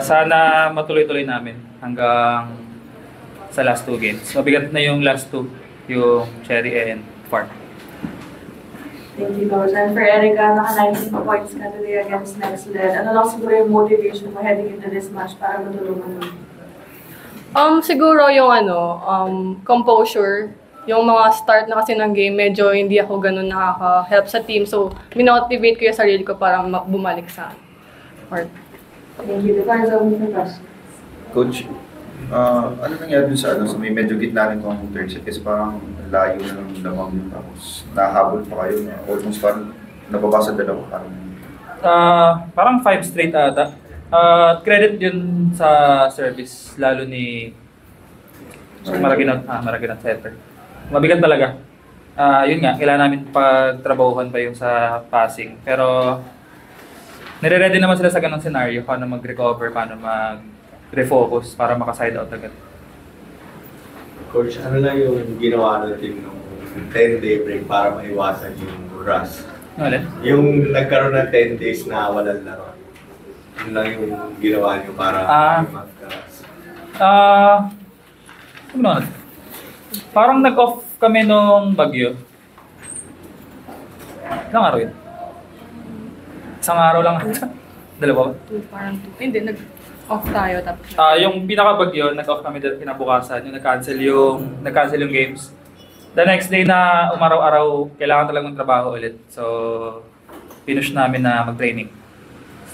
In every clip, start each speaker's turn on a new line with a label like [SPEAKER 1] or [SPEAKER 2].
[SPEAKER 1] Sana matuloy-tuloy namin hanggang sa last 2 games. Mabigat na yung last 2, yung Cherry and Park.
[SPEAKER 2] Thank you, Coach. And for Erica, naka-19 points ka today against Nextlet. Ano lang siguro yung motivation mo heading into this match para matulungan mo?
[SPEAKER 3] Siguro yung composure. Yung mga start na kasi ng game, medyo hindi ako ganun nakaka-help sa team. So, minotivate ko yung sarili ko para bumalik sa court.
[SPEAKER 2] Thank you. The floor is open for questions.
[SPEAKER 4] Coach, ano nangyari dun sa may medyo gitna rin kong third set kasi parang layo na ng lamang yun tapos nahabol pa kayo na almost parang nababasa dalawa
[SPEAKER 1] Parang 5 straight ata. Credit yun sa service, lalo ni Maraginot setter. Mabigat talaga. Yun nga, kailangan namin pagtrabahuhan pa yung sa passing. Pero nire-ready naman sila sa ganong scenario, paano mag-recover, paano mag-refocus para maka-side out agad.
[SPEAKER 5] Coach, ano lang yung ginawa ng team nung 10-day break para maiwasan yung rust?
[SPEAKER 1] Alin?
[SPEAKER 5] Yung nagkaroon ng 10 days na walang laro. Yun lang yung ginawa niyo para mag-rust.
[SPEAKER 1] Ano naman? Parang nag-off kami nung bagyo. Ilang araw yun? Isang araw lang ata. Dalawa.
[SPEAKER 3] Parang 2. Hindi, nag-off tayo. Tapos
[SPEAKER 1] Yung pinaka-bagyo, nag-off kami dahil kinabukasan. Yung nag-cancel yung games. The next day na umaraw-araw, kailangan talagang trabaho ulit. So, pinush namin na mag-training.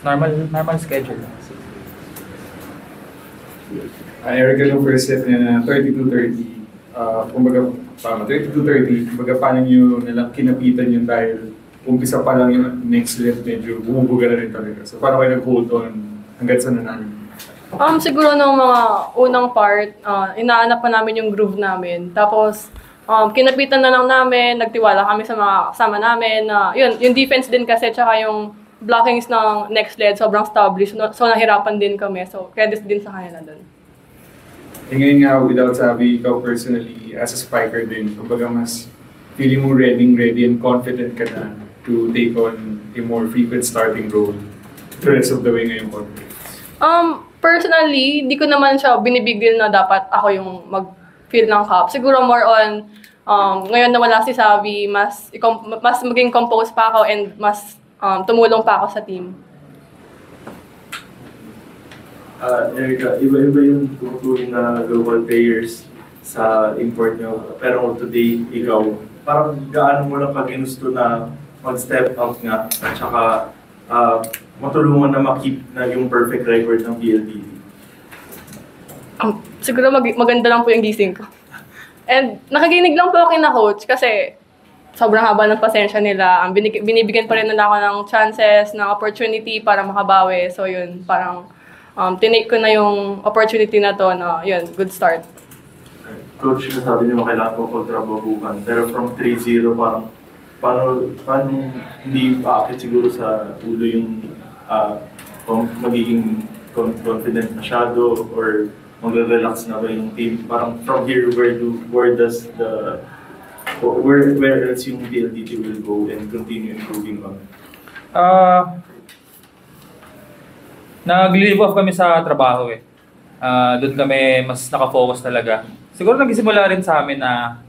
[SPEAKER 1] Normal schedule.
[SPEAKER 6] Erica, yung first set niya na 32-30. Kumbaga, 32-30, kumbaga paano nyo nalang kinapitan yun dahil umpisa pa lang yung next left, medyo bumubuga na rin talaga. So paano kayo nag-hold on hanggang sa nanalo?
[SPEAKER 3] siguro nung mga unang part, inaanap pa namin yung groove namin. Tapos, kinapitan na lang namin, nagtiwala kami sa mga kasama namin na yung defense din kasi, tsaka yung blockings ng next lead, sobrang established. So, nahirapan din kami. So, credits din sa kanila doon.
[SPEAKER 6] Ngayon nga, without sabi, ikaw personally, as a spiker din, kumbaga mas feeling mo ready and confident ka na to take on a more frequent starting role the rest of the way ngayong conference?
[SPEAKER 3] Personally, hindi ko naman siya binibig deal na dapat ako yung mag-fill ng cup. Siguro more on, ngayon na wala si Savi, mas maging compose pa ako and mas tumulong pa ako sa team.
[SPEAKER 7] Erica, iba-iba yung tumutuloy na global players sa import nyo. Pero today, ikaw, parang gaano mo lang pag-ginusto na mag-step out nga at saka matulungan na makip na yung perfect record ng PLDT?
[SPEAKER 3] Siguro maganda lang po yung gising ko. And nakaginig lang po ako na coach kasi sobrang haba ng pasensya nila. Binibigyan pa rin nila ako ng chances, ng opportunity para makabawi. So yun, parang tinake ko na yung opportunity na to na yun, good start.
[SPEAKER 7] Coach, nasabi niyo kailangan ko kontrabahukan. Pero from 3-0, parang paano hindi aakit siguro sa ulo yung kung magiging confident masyado or magre-relax na ba yung team? Parang from here, where else yung PLDT will go and continue improving on?
[SPEAKER 1] Nag-leave off kami sa trabaho eh. Doon kami mas nakafocus talaga. Siguro nagsimula rin sa amin na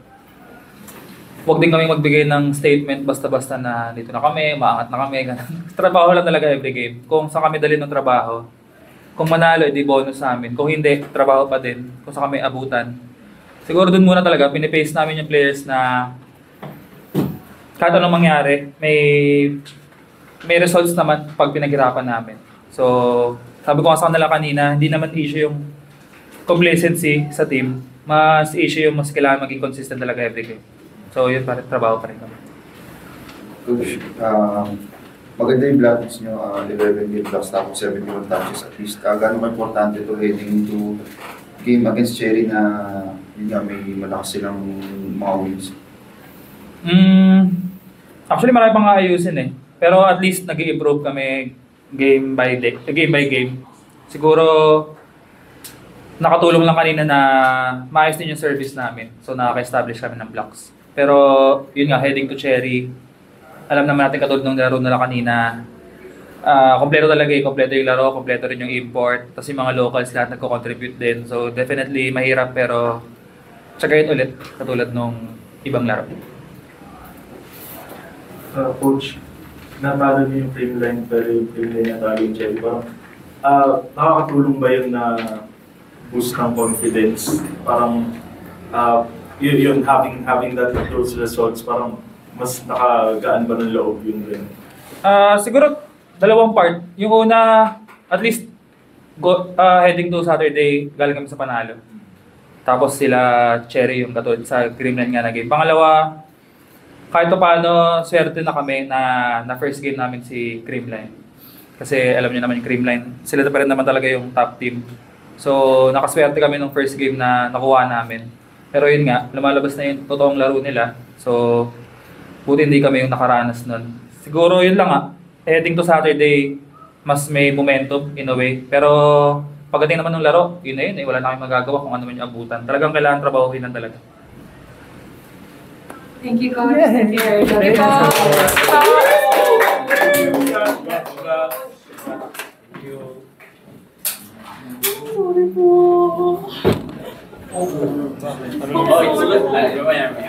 [SPEAKER 1] huwag din kami magbigay ng statement basta-basta na dito na kami, maangat na kami, ganun. Trabaho lang talaga every game. Kung saan kami dalhin ng trabaho, kung manalo, edi bonus sa amin. Kung hindi, trabaho pa din. Kung saan kami abutan. Siguro doon muna talaga, pinipace namin yung players na kahit anong mangyari, may results naman pag pinaghirapan namin. So, sabi ko nga sa kanila kanina, hindi naman issue yung complacency sa team. Mas issue yung mas kailangan maging consistent talaga every game. So, yun pa rin, trabaho pa rin kami.
[SPEAKER 4] Coach, maganda yung blocks nyo, 11 game blocks tapos 71 touches at least. Gano'n ba importante ito heading into game against Cherry na yun nga, may malakas silang mga wins?
[SPEAKER 1] Actually, marami pang ayusin eh. Pero at least nag-i-improve kami game by game. Siguro, nakatulong lang kanina na maayos din yung service namin. So, nakaka-establish kami ng blocks. Pero, yun nga, heading to Cherry, alam naman natin katulad ng laro nila kanina, Kompleto talaga kompleto yung laro, kompleto rin yung import, tapos yung mga locals lahat nagko-contribute din. So definitely mahirap pero tsagayin ulit katulad nung ibang laro.
[SPEAKER 7] Coach, natalo niyo yung frame line pero yung frame line natalo yung Cherry. Parang nakakatulong ba yun na boost ng confidence? Parang yun having that those results, parang mas nakagaan ba ng loob yun rin?
[SPEAKER 1] Siguro dalawang part. Yung una, at least heading to Saturday, galing kami sa panalo. Tapos sila Cherry yung katulad sa Creamline nga na game. Pangalawa, kahit pa paano, swerte na kami na first game namin si Creamline. Kasi alam niyo naman yung Creamline, sila pa rin naman talaga yung top team. So, nakaswerte kami nung first game na nakuha namin. Pero yun nga, lumalabas na yung totoong laro nila. So, buti hindi kami yung nakaranas nun. Siguro yun lang heading to Saturday, mas may momentum in a way. Pero pagdating naman ng laro, yun na yun. Wala na kayong magagawa kung ano man yung abutan. Talagang kailangan trabahuhin lang talaga.
[SPEAKER 2] Thank you, Coach. Thank you, Erica.
[SPEAKER 3] Thank you po.
[SPEAKER 2] Sorry po.
[SPEAKER 8] Oh, it's good.